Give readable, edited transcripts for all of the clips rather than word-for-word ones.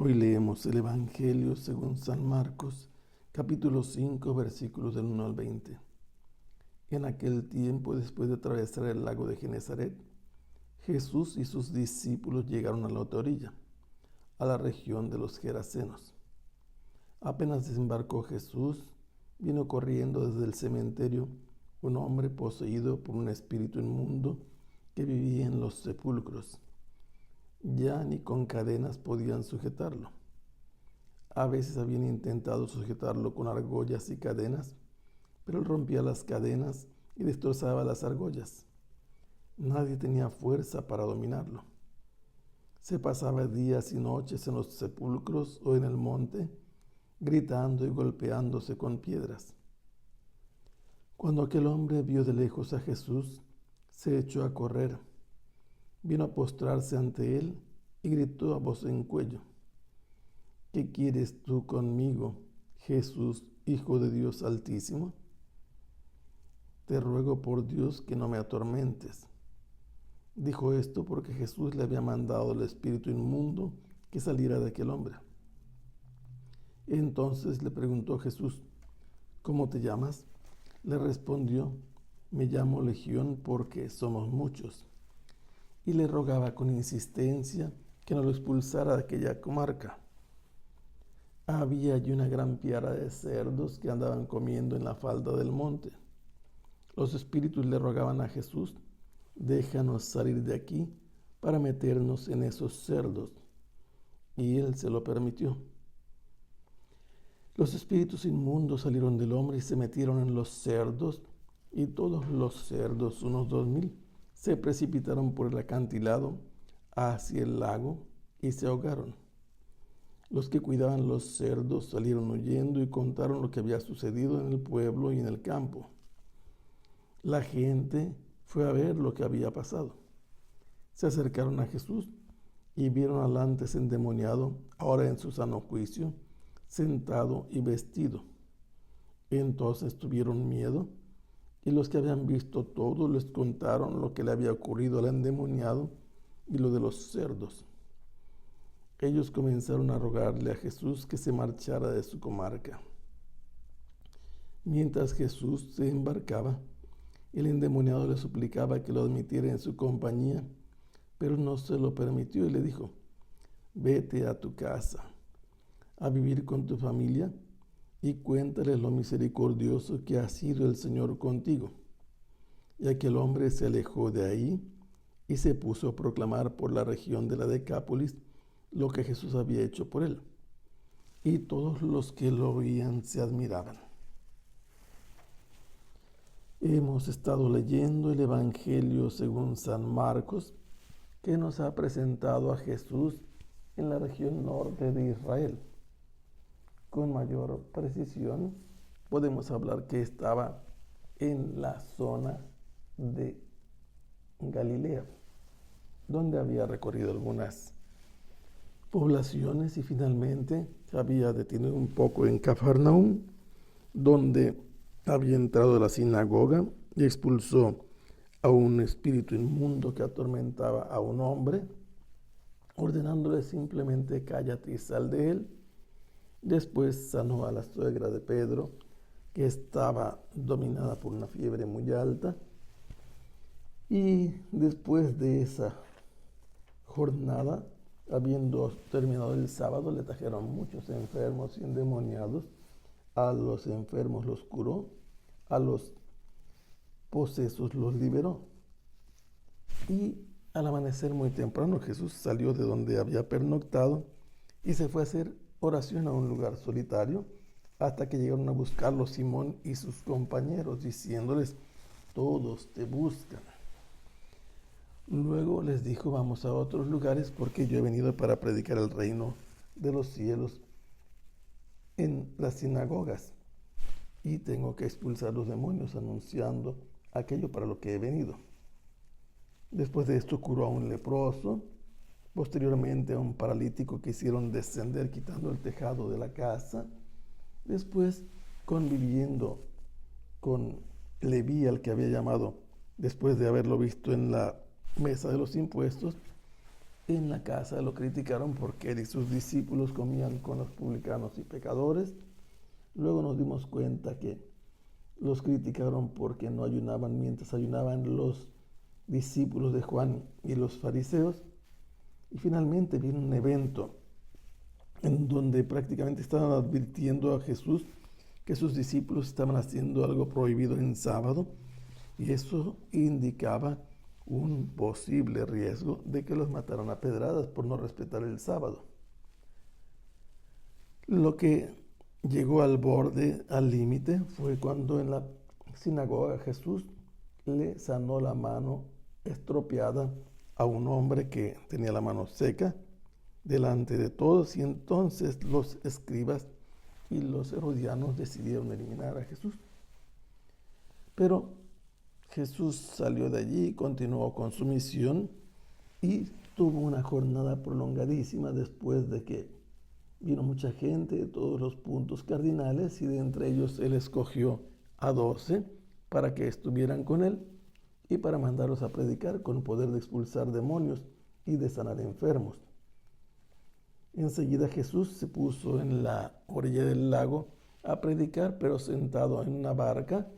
Hoy leemos el Evangelio según San Marcos, capítulo 5, versículos del 1 al 20. En aquel tiempo, después de atravesar el lago de Genesaret, Jesús y sus discípulos llegaron a la otra orilla, a la región de los Gerasenos. Apenas desembarcó Jesús, vino corriendo desde el cementerio un hombre poseído por un espíritu inmundo que vivía en los sepulcros. Ya ni con cadenas podían sujetarlo. A veces habían intentado sujetarlo con argollas y cadenas, pero él rompía las cadenas y destrozaba las argollas. Nadie tenía fuerza para dominarlo. Se pasaba días y noches en los sepulcros o en el monte, gritando y golpeándose con piedras. Cuando aquel hombre vio de lejos a Jesús, se echó a correr. Vino a postrarse ante él y gritó a voz en cuello: ¿Qué quieres tú conmigo, Jesús, Hijo de Dios Altísimo? Te ruego por Dios que no me atormentes. Dijo esto porque Jesús le había mandado al espíritu inmundo que saliera de aquel hombre. Entonces le preguntó Jesús: ¿Cómo te llamas? Le respondió: Me llamo Legión porque somos muchos. Y le rogaba con insistencia que no lo expulsara de aquella comarca. Había allí una gran piara de cerdos que andaban comiendo en la falda del monte. Los espíritus le rogaban a Jesús: Déjanos salir de aquí para meternos en esos cerdos. Y él se lo permitió. Los espíritus inmundos salieron del hombre y se metieron en los cerdos, y todos los cerdos, unos 2000, se precipitaron por el acantilado hacia el lago y se ahogaron. Los que cuidaban los cerdos salieron huyendo y contaron lo que había sucedido en el pueblo y en el campo. La gente fue a ver lo que había pasado. Se acercaron a Jesús y vieron al antes endemoniado, ahora en su sano juicio, sentado y vestido. Entonces tuvieron miedo, y los que habían visto todo les contaron lo que le había ocurrido al endemoniado y lo de los cerdos. Ellos comenzaron a rogarle a Jesús que se marchara de su comarca. Mientras Jesús se embarcaba, el endemoniado le suplicaba que lo admitiera en su compañía, pero no se lo permitió y le dijo: Vete a tu casa, a vivir con tu familia, y cuéntales lo misericordioso que ha sido el Señor contigo. Y aquel hombre se alejó de ahí y se puso a proclamar por la región de la Decápolis lo que Jesús había hecho por él. Y todos los que lo oían se admiraban. Hemos estado leyendo el Evangelio según San Marcos, que nos ha presentado a Jesús en la región norte de Israel. Con mayor precisión, podemos hablar que estaba en la zona de Galilea, donde había recorrido algunas poblaciones y finalmente se había detenido un poco en Cafarnaúm, donde había entrado a la sinagoga y expulsó a un espíritu inmundo que atormentaba a un hombre, ordenándole simplemente: cállate y sal de él. Después sanó a la suegra de Pedro, que estaba dominada por una fiebre muy alta. Y después de esa jornada, habiendo terminado el sábado, le trajeron muchos enfermos y endemoniados. A los enfermos los curó, a los posesos los liberó. Y al amanecer muy temprano, Jesús salió de donde había pernoctado y se fue a hacer oración a un lugar solitario, hasta que llegaron a buscarlo Simón y sus compañeros, diciéndoles: Todos te buscan. Luego les dijo: Vamos a otros lugares, porque yo he venido para predicar el reino de los cielos en las sinagogas, y tengo que expulsar los demonios anunciando aquello para lo que he venido. Después de esto curó a un leproso, posteriormente a un paralítico que hicieron descender quitando el tejado de la casa. Después, conviviendo con Leví, al que había llamado después de haberlo visto en la mesa de los impuestos, En la casa lo criticaron porque él y sus discípulos comían con los publicanos y pecadores. Luego nos dimos cuenta que los criticaron porque no ayunaban mientras ayunaban los discípulos de Juan y los fariseos. Y finalmente vino un evento en donde prácticamente estaban advirtiendo a Jesús que sus discípulos estaban haciendo algo prohibido en sábado, y eso indicaba un posible riesgo de que los mataran a pedradas por no respetar el sábado. Lo que llegó al borde, al límite, fue cuando en la sinagoga Jesús le sanó la mano estropeada a un hombre que tenía la mano seca delante de todos, y entonces los escribas y los herodianos decidieron eliminar a Jesús. Pero Jesús salió de allí, continuó con su misión y tuvo una jornada prolongadísima después de que vino mucha gente de todos los puntos cardinales, y de entre ellos él escogió a 12 para que estuvieran con él y para mandarlos a predicar con poder de expulsar demonios y de sanar enfermos. Enseguida Jesús se puso en la orilla del lago a predicar, pero sentado en una barca,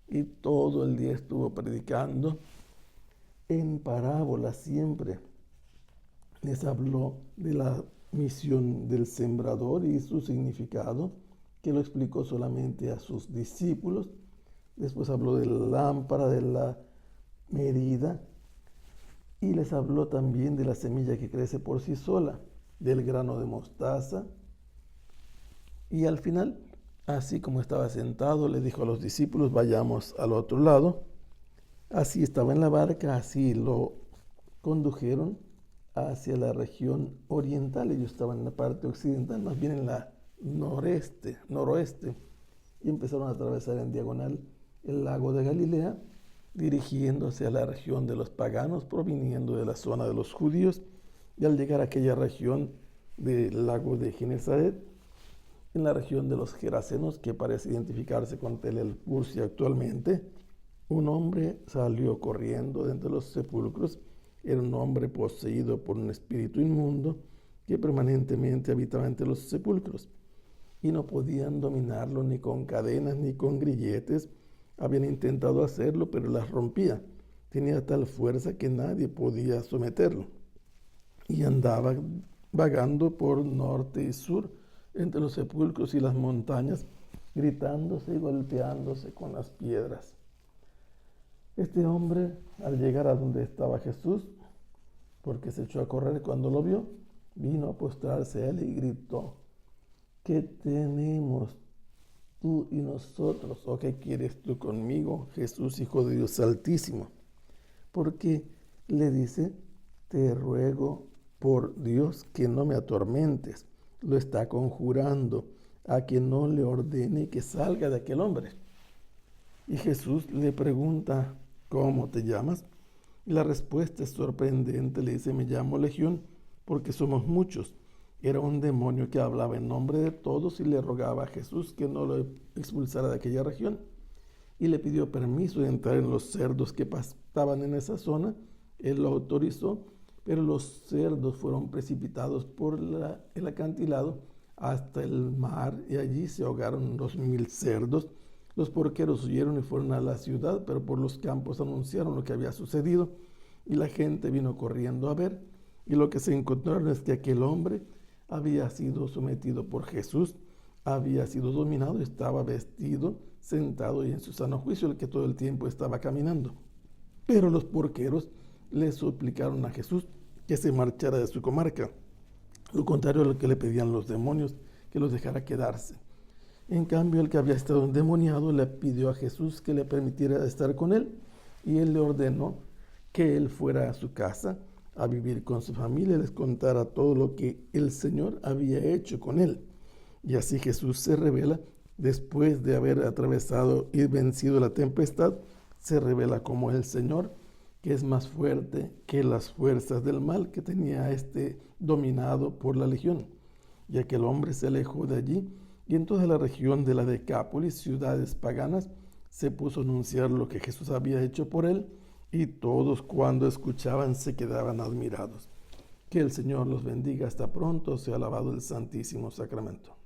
y todo el día estuvo predicando en parábolas siempre. Les habló de la misión del sembrador y su significado, que lo explicó solamente a sus discípulos. Después habló de la lámpara, de la medida, y les habló también de la semilla que crece por sí sola, del grano de mostaza. Y al final, así como estaba sentado, le dijo a los discípulos: vayamos al otro lado. Así estaba en la barca, así lo condujeron hacia la región oriental. Ellos estaban en la parte occidental, más bien en la noroeste, y empezaron a atravesar en diagonal el lago de Galilea, dirigiéndose a la región de los paganos, proviniendo de la zona de los judíos. Y al llegar a aquella región del lago de Genesaret, en la región de los Gerasenos, que parece identificarse con Tel el Bursi actualmente, un hombre salió corriendo de entre los sepulcros. Era un hombre poseído por un espíritu inmundo que permanentemente habitaba entre los sepulcros, y no podían dominarlo ni con cadenas ni con grilletes. Habían intentado hacerlo, pero las rompía. Tenía tal fuerza que nadie podía someterlo, y andaba vagando por norte y sur entre los sepulcros y las montañas, gritándose y golpeándose con las piedras. Este hombre, al llegar a donde estaba Jesús, porque se echó a correr cuando lo vio, vino a postrarse a él y gritó: ¿qué tenemos tú y nosotros? ¿O qué quieres tú conmigo, Jesús, Hijo de Dios Altísimo? Porque le dice: te ruego por Dios que no me atormentes. Lo está conjurando a que no le ordene que salga de aquel hombre. Y Jesús le pregunta: ¿cómo te llamas? Y la respuesta es sorprendente. Le dice: me llamo Legión, porque somos muchos. Era un demonio que hablaba en nombre de todos y le rogaba a Jesús que no lo expulsara de aquella región. Y le pidió permiso de entrar en los cerdos que pastaban en esa zona. Él lo autorizó, pero los cerdos fueron precipitados por el acantilado hasta el mar, y allí se ahogaron 2,000 cerdos. Los porqueros huyeron y fueron a la ciudad, pero por los campos anunciaron lo que había sucedido, y la gente vino corriendo a ver. Y lo que se encontraron es que aquel hombre había sido sometido por Jesús, había sido dominado, estaba vestido, sentado y en su sano juicio, el que todo el tiempo estaba caminando. Pero los porqueros le suplicaron a Jesús que se marchara de su comarca, lo contrario a lo que le pedían los demonios, que los dejara quedarse. En cambio, el que había estado endemoniado le pidió a Jesús que le permitiera estar con él, y él le ordenó que él fuera a su casa a vivir con su familia y les contara todo lo que el Señor había hecho con él. Y así Jesús se revela después de haber atravesado y vencido la tempestad. Se revela como el Señor, que es más fuerte que las fuerzas del mal que tenía dominado por la legión. Y aquel hombre se alejó de allí, y en toda la región de la Decápolis, ciudades paganas, se puso a anunciar lo que Jesús había hecho por él, y todos cuando escuchaban se quedaban admirados. Que el Señor los bendiga. Hasta pronto. Sea alabado el Santísimo Sacramento.